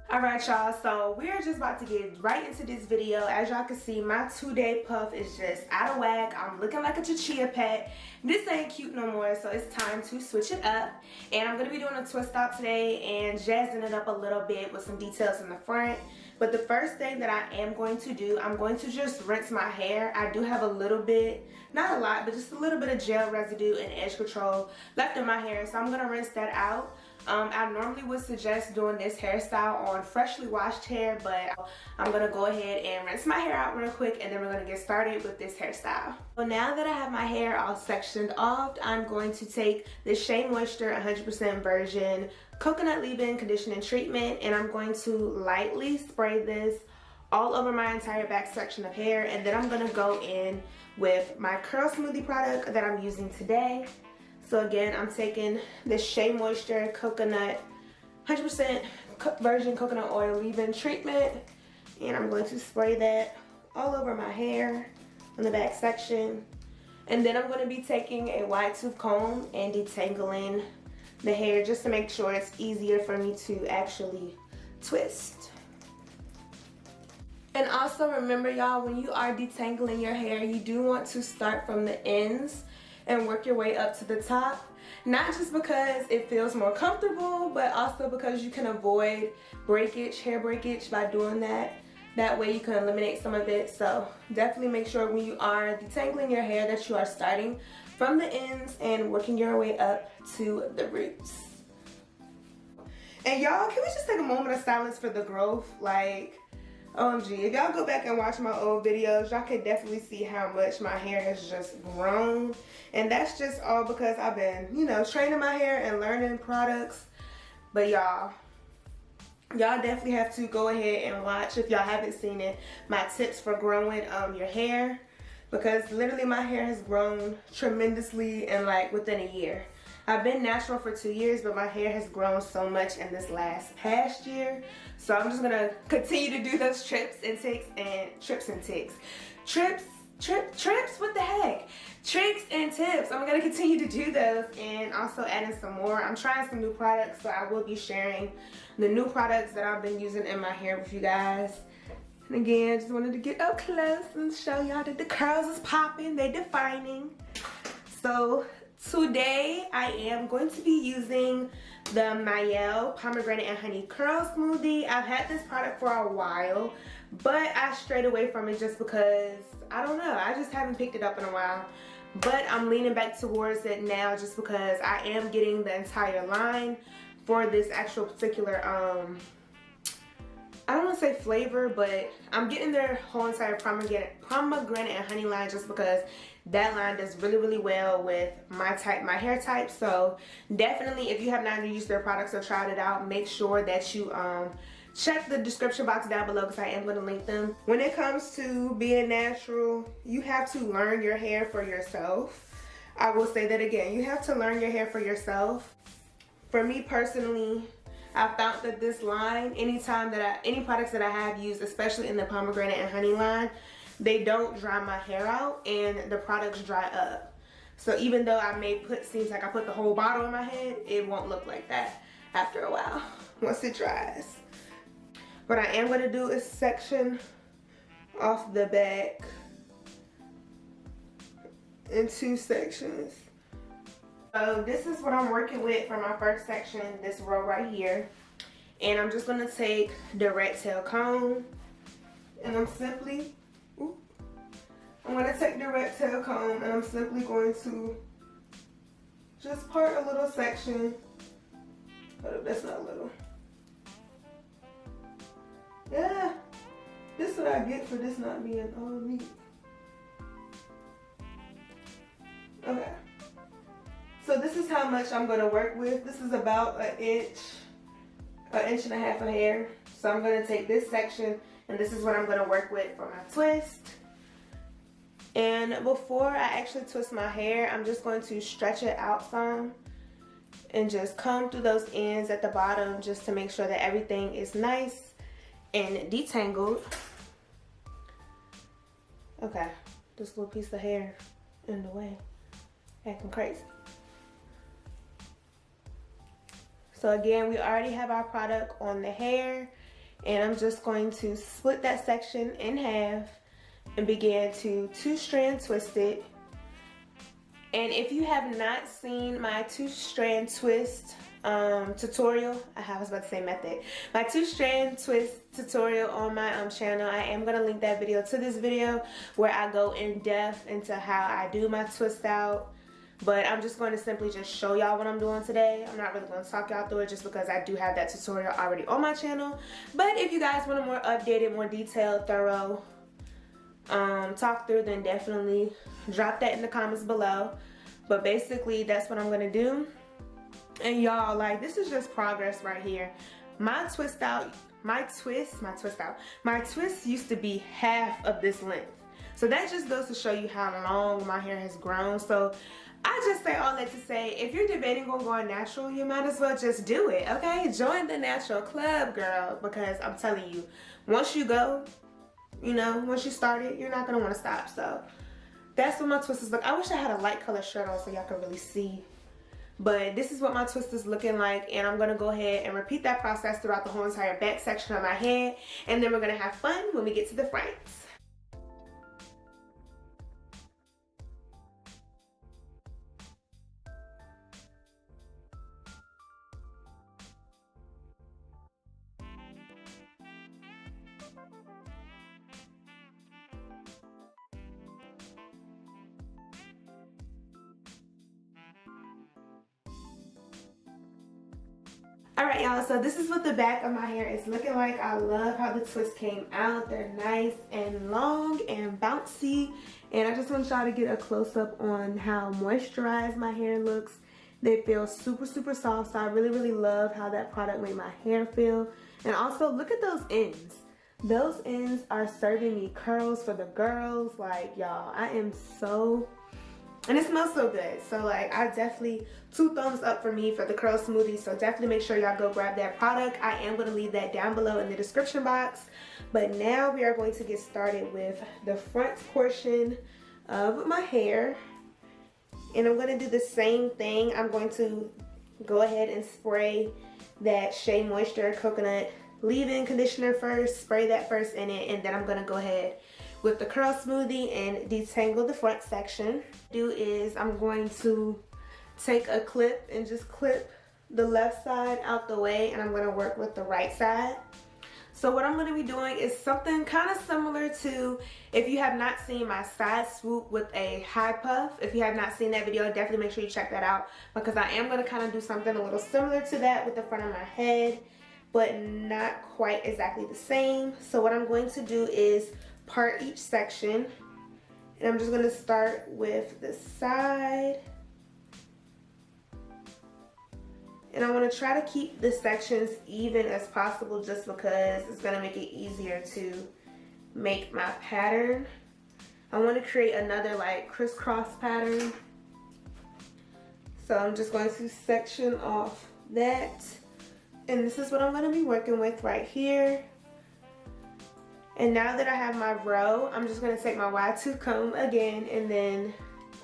Alright y'all, so we're just about to get right into this video. As y'all can see, my 2-day puff is just out of whack. I'm looking like a chia pet. This ain't cute no more, so it's time to switch it up. And I'm going to be doing a twist out today and jazzing it up a little bit with some details in the front. But the first thing that I am going to do, I'm going to just rinse my hair. I do have a little bit, not a lot, but just a little bit of gel residue and edge control left in my hair. So I'm going to rinse that out. I normally would suggest doing this hairstyle on freshly washed hair, but I'm going to go ahead and rinse my hair out real quick and then we're going to get started with this hairstyle. So now that I have my hair all sectioned off, I'm going to take the Shea Moisture 100% Virgin Coconut Leave-In Conditioning Treatment and I'm going to lightly spray this all over my entire back section of hair, and then I'm going to go in with my Curl Smoothie product that I'm using today. So again, I'm taking the Shea Moisture Coconut 100% Virgin Coconut Oil Leave-In Treatment, and I'm going to spray that all over my hair on the back section. And then I'm going to be taking a wide tooth comb and detangling the hair just to make sure it's easier for me to actually twist. And also remember y'all, when you are detangling your hair, you do want to start from the ends and work your way up to the top. Not just because it feels more comfortable, but also because you can avoid breakage, hair breakage by doing that. That way you can eliminate some of it. So definitely make sure when you are detangling your hair that you are starting from the ends and working your way up to the roots. And y'all, can we just take a moment of silence for the growth? Like, OMG, if y'all go back and watch my old videos, y'all can definitely see how much my hair has just grown. And that's just all because I've been, you know, training my hair and learning products. But y'all definitely have to go ahead and watch, if y'all haven't seen it, my tips for growing your hair. Because literally my hair has grown tremendously in like within a year. I've been natural for 2 years, but my hair has grown so much in this past year. So I'm just gonna continue to do those trips and ticks, what the heck? Tricks and tips. I'm gonna continue to do those and also adding some more. I'm trying some new products, so I will be sharing the new products that I've been using in my hair with you guys. And again, just wanted to get up close and show y'all that the curls is popping, they defining. So today I am going to be using the Mielle Pomegranate and Honey Curl Smoothie. I've had this product for a while, but I strayed away from it just because, I don't know, I just haven't picked it up in a while. But I'm leaning back towards it now just because I am getting the entire line for this actual particular, I don't want to say flavor, but I'm getting their whole entire pomegranate and honey line just because that line does really well with my hair type. So definitely, if you have not used their products or tried it out, make sure that you check the description box down below because I am going to link them. When it comes to being natural, you have to learn your hair for yourself. I will say that again, you have to learn your hair for yourself. For me personally, I found that this line, any products that I have used, especially in the pomegranate and honey line, they don't dry my hair out and the products dry up. So even though seems like I put the whole bottle in my head, it won't look like that after a while once it dries. What I am going to do is section off the back in 2 sections. So this is what I'm working with for my first section, this row right here. And I'm just going to take the rat tail comb and I'm going to take the rat tail comb and I'm simply going to just part a little section. Hold up, that's not little. Yeah, this is what I get for this not being all neat. Okay. So this is how much I'm going to work with. This is about an inch and a half of hair. So I'm going to take this section and this is what I'm going to work with for my twist. And before I actually twist my hair, I'm just going to stretch it out some and just comb through those ends at the bottom just to make sure that everything is nice and detangled. Okay, this little piece of hair in the way, acting crazy. So again, we already have our product on the hair And I'm just going to split that section in half and begin to 2-strand twist it. And if you have not seen my 2-strand twist tutorial, I was about to say method, my 2-strand twist tutorial on my channel, I am going to link that video to this video where I go in depth into how I do my twist out. But I'm just going to simply just show y'all what I'm doing today. I'm not really going to talk y'all through it just because I do have that tutorial already on my channel. But if you guys want a more updated, more detailed, thorough talk through, then definitely drop that in the comments below. But basically that's what I'm going to do. And y'all, like, this is just progress right here. My twist used to be half of this length. So that just goes to show you how long my hair has grown. So I just say all that to say, if you're debating on going natural, you might as well just do it, okay? Join the natural club, girl, because I'm telling you, once you go, you know, once you start it, you're not gonna want to stop. So that's what my twist is like. I wish I had a light color shirt on so y'all could really see. But this is what my twist is looking like, and I'm gonna go ahead and repeat that process throughout the whole entire back section of my head, and then we're gonna have fun when we get to the fronts. Alright y'all, so this is what the back of my hair is looking like. I love how the twists came out. They're nice and long and bouncy. And I just want y'all to get a close-up on how moisturized my hair looks. They feel super, super soft. So I really, really love how that product made my hair feel. And also, look at those ends. Those ends are serving me curls for the girls. Like, y'all, I am so... And it smells so good. So like, I definitely, 2 thumbs up for me for the curl smoothie. So definitely make sure y'all go grab that product. I am going to leave that down below in the description box. But now we are going to get started with the front portion of my hair. And I'm going to do the same thing. I'm going to go ahead and spray that Shea Moisture Coconut leave-in conditioner first. Spray that first in it. And then I'm going to go ahead with the curl smoothie and detangle the front section. Do is I'm going to take a clip and just clip the left side out the way, and I'm going to work with the right side. So what I'm going to be doing is something kind of similar to, if you have not seen my side swoop with a high puff, if you have not seen that video, definitely make sure you check that out, because I am going to kind of do something a little similar to that with the front of my head, but not quite exactly the same. So what I'm going to do is part each section, and I'm just going to start with the side, and I want to try to keep the sections even as possible just because it's going to make it easier to make my pattern. I want to create another like crisscross pattern, so I'm just going to section off that, and this is what I'm going to be working with right here. And now that I have my row, I'm just going to take my Y2 comb again and then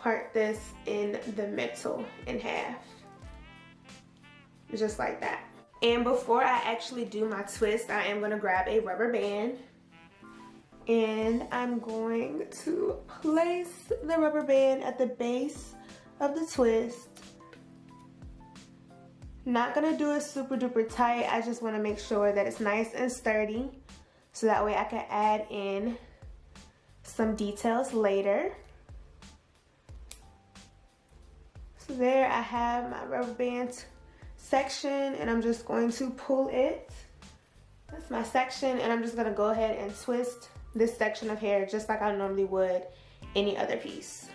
part this in the middle in half. Just like that. And before I actually do my twist, I am going to grab a rubber band. And I'm going to place the rubber band at the base of the twist. Not going to do it super duper tight. I just want to make sure that it's nice and sturdy, so that way I can add in some details later. So there I have my rubber band section, and I'm just going to pull it. That's my section, and I'm just gonna go ahead and twist this section of hair just like I normally would any other piece.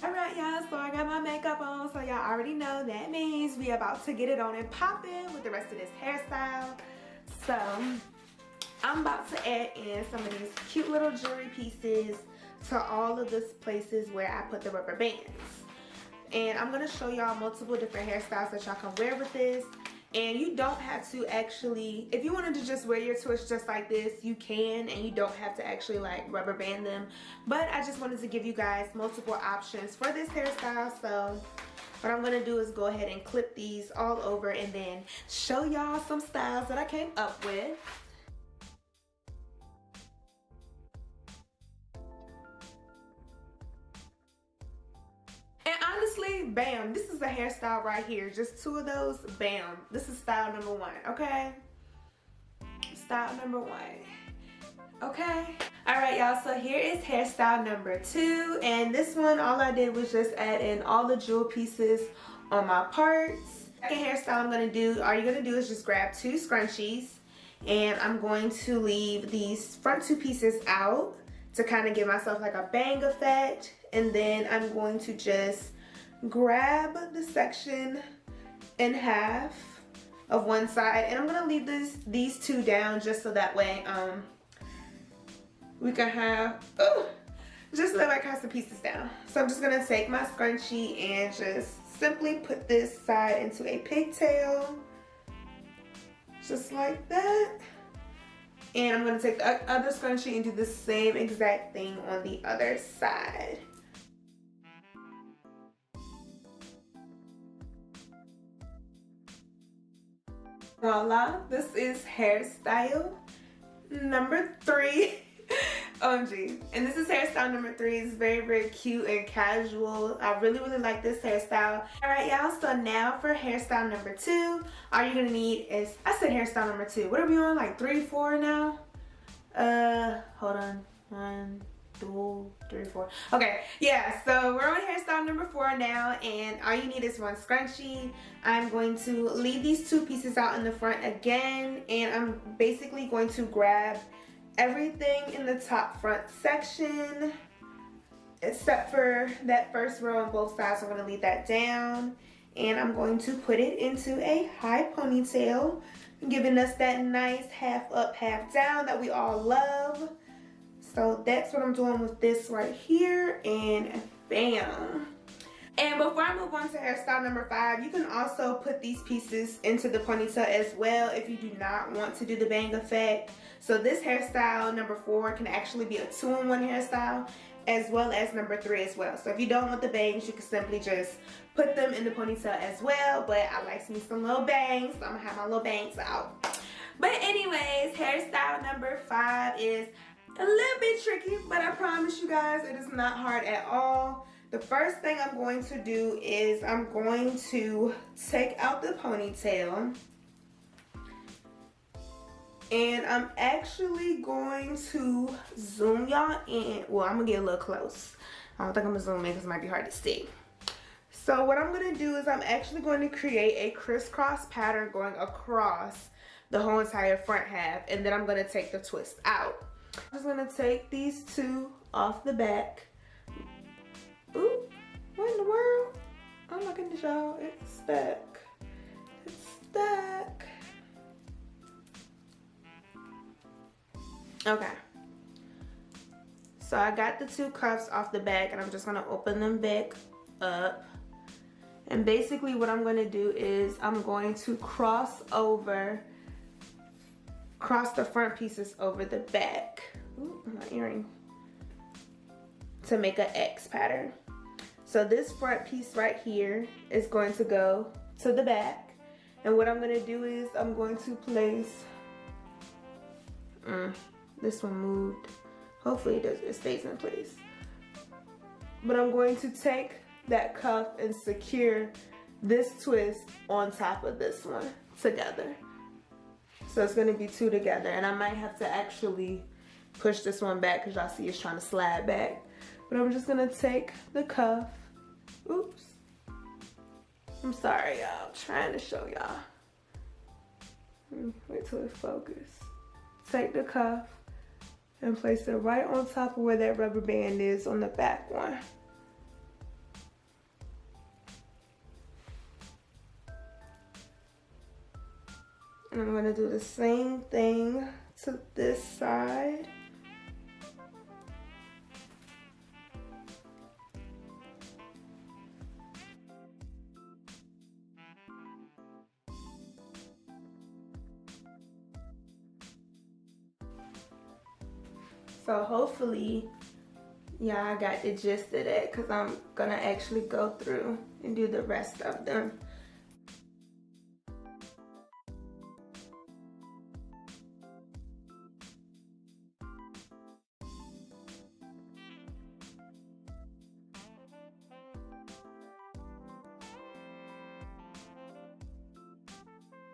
Alright y'all, so I got my makeup on, so y'all already know that means we about to get it on and poppin' with the rest of this hairstyle. So So I'm about to add in some of these cute little jewelry pieces to all of the places where I put the rubber bands. And I'm going to show y'all multiple different hairstyles that y'all can wear with this. And you don't have to actually, if you wanted to just wear your twists just like this, you can, and you don't have to actually like rubber band them. But I just wanted to give you guys multiple options for this hairstyle. So what I'm gonna do is go ahead and clip these all over and then show y'all some styles that I came up with. And honestly, bam, this is a hairstyle right here. Just two of those, bam. This is style number one, okay? Style number one, okay? All right, y'all, so here is hairstyle number two. And this one, all I did was just add in all the jewel pieces on my parts. Second hairstyle I'm gonna do, all you're gonna do is just grab two scrunchies. And I'm going to leave these front two pieces out to kind of give myself like a bang effect. And then I'm going to just grab the section in half of one side, and I'm gonna leave these two down just so that way we can have just so that I can have some pieces down. So I'm just gonna take my scrunchie and just simply put this side into a pigtail, just like that. And I'm gonna take the other scrunchie and do the same exact thing on the other side. Voila, this is hairstyle number three. OMG. And this is hairstyle number three. It's very, very cute and casual. I really, really like this hairstyle. Alright, y'all, so now for hairstyle number two, all you're gonna need is, I said hairstyle number two. What are we on, like 3, 4 now? Hold on. 1, 2, 3, 4. Okay, yeah, so we're on hairstyle number 4 now, and all you need is one scrunchie. I'm going to leave these two pieces out in the front again, and I'm basically going to grab everything in the top front section except for that first row on both sides. I'm going to leave that down, and I'm going to put it into a high ponytail, giving us that nice half up, half down that we all love. So that's what I'm doing with this right here, and bam. And before I move on to hairstyle number 5, you can also put these pieces into the ponytail as well if you do not want to do the bang effect. So this hairstyle number 4 can actually be a 2-in-1 hairstyle, as well as number 3 as well. So if you don't want the bangs, you can simply just put them in the ponytail as well. But I like me some little bangs, so I'm gonna have my little bangs out. But anyways, hairstyle number 5 is a little bit tricky, but I promise you guys it is not hard at all. The first thing I'm going to do is I'm going to take out the ponytail, and I'm actually going to zoom y'all in. Well, I'm gonna get a little close. I don't think I'm gonna zoom in because it might be hard to see. So what I'm gonna do is I'm actually going to create a crisscross pattern going across the whole entire front half, and then I'm gonna take the twist out. I'm just gonna take these two off the back. Ooh, what in the world? Oh my goodness, y'all, it's stuck. It's stuck. Okay. So I got the two cuffs off the back, and I'm just gonna open them back up. And basically what I'm gonna do is I'm going to cross the front pieces over the back. Ooh, my earring. To make an X pattern. So this front piece right here is going to go to the back. And what I'm going to do is I'm going to place, this one moved. Hopefully it stays in place. But I'm going to take that cuff and secure this twist on top of this one together. So it's going to be two together, and I might have to actually push this one back because y'all see it's trying to slide back. But I'm just going to take the cuff. Oops. I'm sorry, y'all. I'm trying to show y'all. Wait till it focuses. Take the cuff and place it right on top of where that rubber band is on the back one. And I'm gonna do the same thing to this side. So hopefully, yeah, I got the gist of that, because I'm gonna actually go through and do the rest of them.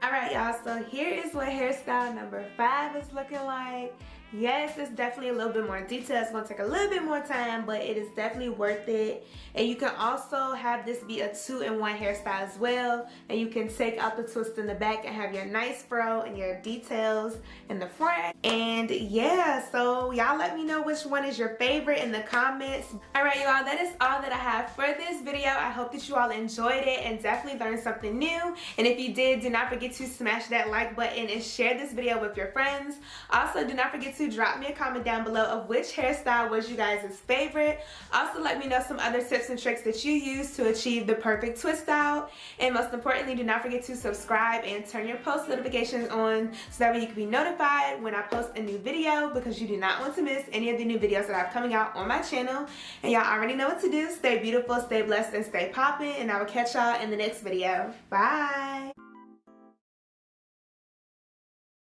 Alright y'all, so here is what hairstyle number 5 is looking like. Yes, it's definitely a little bit more detailed. It's going to take a little bit more time, but it is definitely worth it. And you can also have this be a 2-in-1 hairstyle as well. And you can take out the twist in the back and have your nice fro and your details in the front. And yeah, so y'all let me know which one is your favorite in the comments. Alright y'all, that is all that I have for this video. I hope that you all enjoyed it and definitely learned something new. And if you did, do not forget to smash that like button and share this video with your friends. Also, do not forget to drop me a comment down below of which hairstyle was you guys' favorite. Also, let me know some other tips and tricks that you use to achieve the perfect twist out. And most importantly, do not forget to subscribe and turn your post notifications on so that way you can be notified when I post a new video, because you do not want to miss any of the new videos that I have coming out on my channel. And y'all already know what to do. Stay beautiful, stay blessed, and stay poppin'. And I will catch y'all in the next video. Bye!